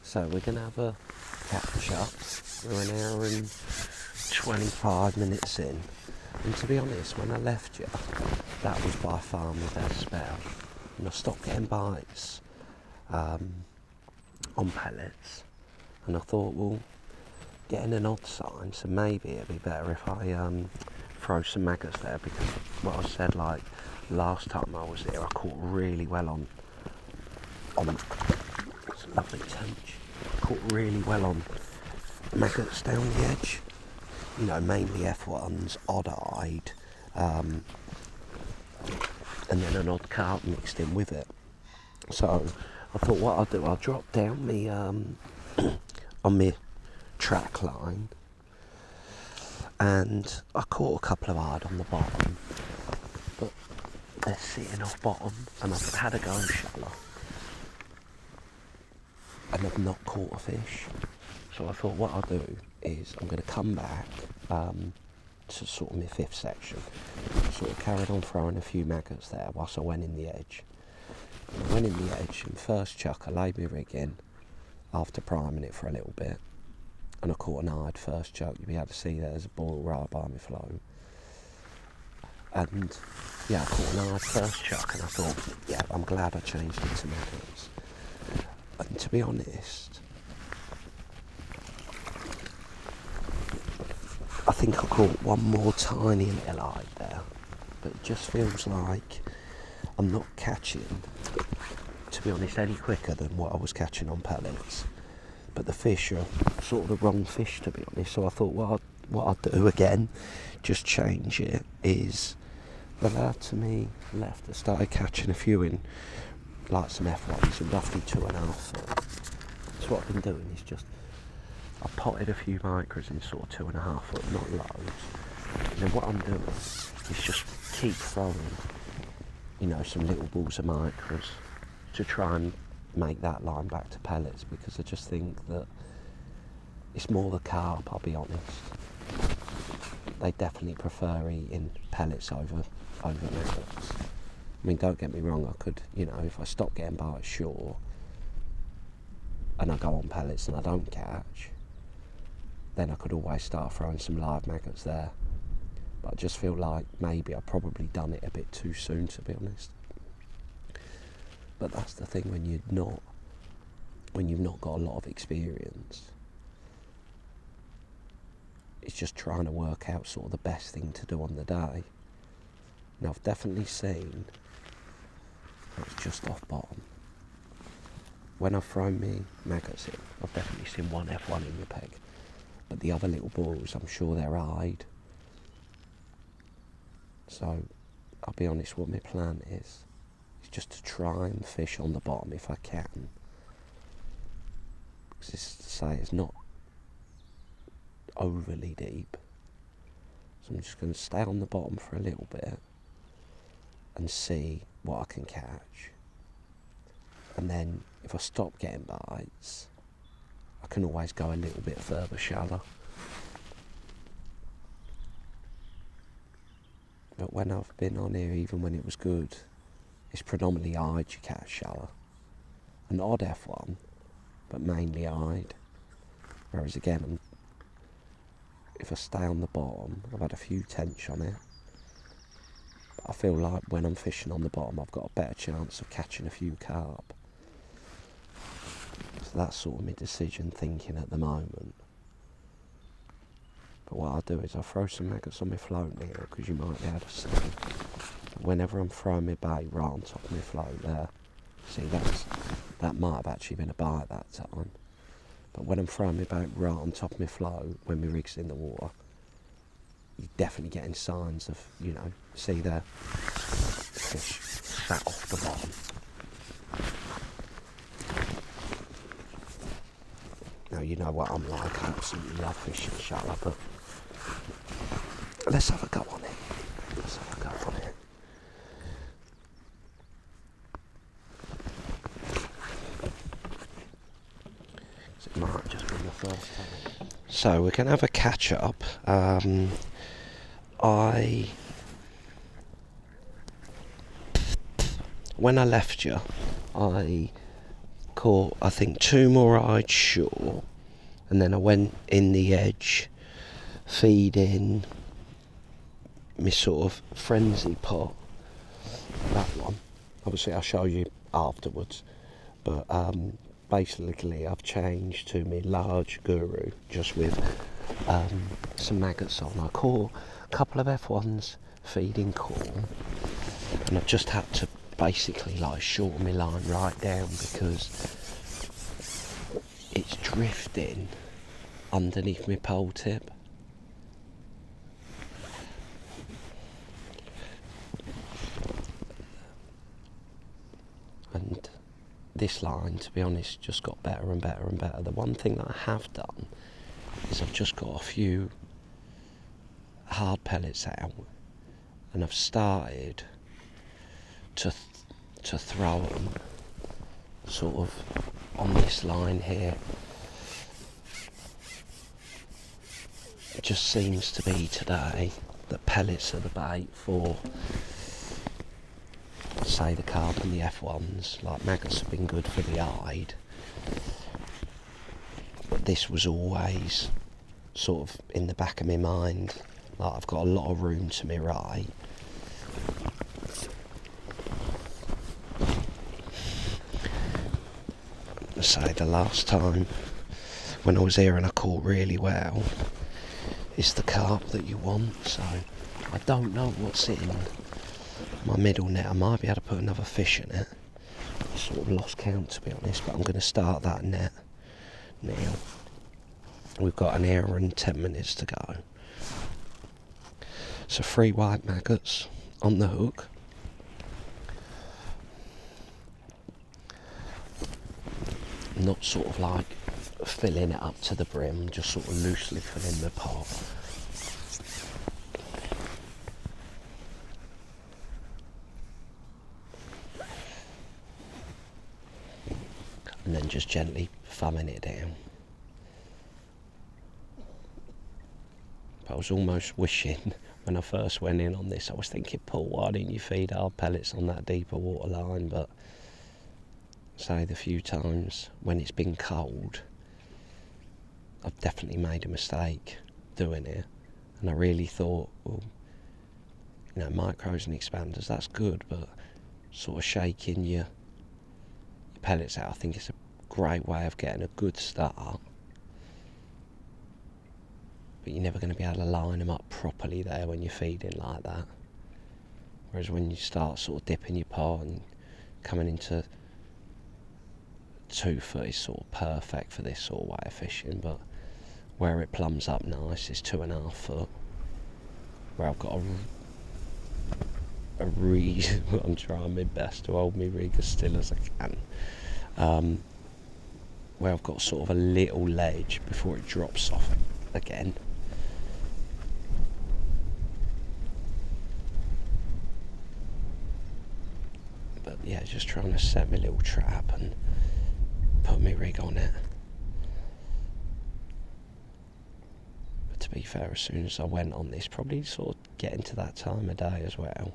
So we're going to have a catch up. We're an hour and 25 minutes in. And to be honest, when I left you, that was by far my best spell. And I stopped getting bites on pellets. And I thought, well, getting an odd sign, so maybe it'd be better if I throw some maggots there, because what I said, like last time I was there, I caught really well on it's a lovely tench. Caught really well on maggots down the edge. You know, mainly F1s, odd-eyed, and then an odd carp mixed in with it. So I thought what I'll do, I'll drop down me on my track line, and I caught a couple of hard on the bottom, but they're sitting off bottom, and I've had a go shallow, and I've not caught a fish. So I thought what I'll do is I'm going to come back to sort of my fifth section. Sort of carried on throwing a few maggots there whilst I went in the edge. I went in the edge, and first chuck I laid my rig in after priming it for a little bit, and I caught an hard first chuck. You'll be able to see there's a ball right by my float. And yeah, I caught an hard first chuck, and I thought, yeah, I'm glad I changed it to maggots. And to be honest, I think I caught one more tiny little eye there, but it just feels like I'm not catching, to be honest, any quicker than what I was catching on pellets. But the fish are sort of the wrong fish, to be honest. So I thought what I'd do again, just change it, is the lad to me left, I started catching a few in like some F1s and roughly 2.5 foot. So what I've been doing is just, I potted a few micros in sort of 2.5 foot, not loads. And then what I'm doing is just keep throwing, you know, some little balls of micros to try and make that line back to pellets, because I just think that it's more the carp, I'll be honest. They definitely prefer eating pellets over maggots. I mean, don't get me wrong, I could, you know, if I stop getting bites, sure, and I go on pellets and I don't catch, then I could always start throwing some live maggots there. But I just feel like maybe I've probably done it a bit too soon, to be honest. But that's the thing when you've not got a lot of experience. It's just trying to work out sort of the best thing to do on the day. Now I've definitely seen it's just off bottom. When I've thrown me maggots in, I've definitely seen one F1 in the peg. But the other little balls, I'm sure they're eyed. So I'll be honest, what my plan is just to try and fish on the bottom if I can. Because it's to say it's not overly deep. So I'm just going to stay on the bottom for a little bit and see what I can catch. And then if I stop getting bites, I can always go a little bit further shallow. But when I've been on here, even when it was good, it's predominantly eyed you catch shallow. An odd F1, but mainly eyed. Whereas again, if I stay on the bottom, I've had a few tench on it. But I feel like when I'm fishing on the bottom, I've got a better chance of catching a few carp. So that's sort of my decision thinking at the moment. But what I'll do is I'll throw some maggots on my float here, because you might be able to see. Whenever I'm throwing my bait right on top of my float there, see that might have actually been a bite that time. But when I'm throwing my bait right on top of my float, when my rig's in the water, you're definitely getting signs of, you know, see there, the fish sat off the bottom. Now you know what I'm like, I absolutely love fishing shallow, but let's have a go on it. Let's have a go on it. It might just be the first time. So we're going to have a catch up. When I left you, I caught, I think, 2 more eyed shore, and then I went in the edge feeding my sort of frenzy pot. That one, obviously I'll show you afterwards, but basically I've changed to my large guru just with some maggots on. I caught a couple of F1s feeding corn, and I've just had to basically like shorten my line right down because it's drifting underneath my pole tip. And this line, to be honest, just got better and better and better. The one thing that I have done is I've just got a few hard pellets out, and I've started to throw them sort of on this line here. It just seems to be today that pellets are the bait for, say, the carp and the F1s. Like, maggots have been good for the eyed, but this was always sort of in the back of my mind. Like, I've got a lot of room to my right. Say the last time when I was here and I caught really well, it's the carp that you want. So I don't know what's in my middle net. I might be able to put another fish in it. I sort of lost count, to be honest, but I'm going to start that net now. We've got an hour and 10 minutes to go. So 3 white maggots on the hook. Not sort of like filling it up to the brim, just sort of loosely filling the pot. And then just gently thumbing it down. But I was almost wishing, when I first went in on this, I was thinking, Paul, why didn't you feed hard pellets on that deeper water line? But say the few times when it's been cold, I've definitely made a mistake doing it. And I really thought, well, you know, micros and expanders, that's good, but sort of shaking your pellets out, I think it's a great way of getting a good start. But you're never going to be able to line them up properly there when you're feeding like that. Whereas when you start sort of dipping your pot and coming into 2 foot is sort of perfect for this sort of way of fishing. But where it plums up nice is 2.5 foot, where I've got a reed. I'm trying my best to hold my rig as still as I can, where I've got sort of a little ledge before it drops off again. But yeah, just trying to set my little trap and put my rig on it. But to be fair, as soon as I went on this, probably sort of getting to that time of day as well,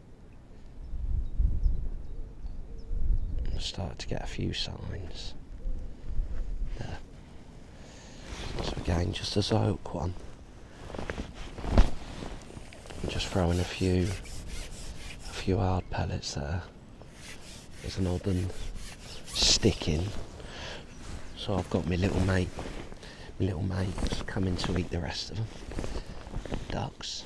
I started to get a few signs there. So again, just as a hook one, I'm just throwing a few hard pellets there. There's an odd one sticking. So I've got my little mates coming to eat the rest of them. Ducks.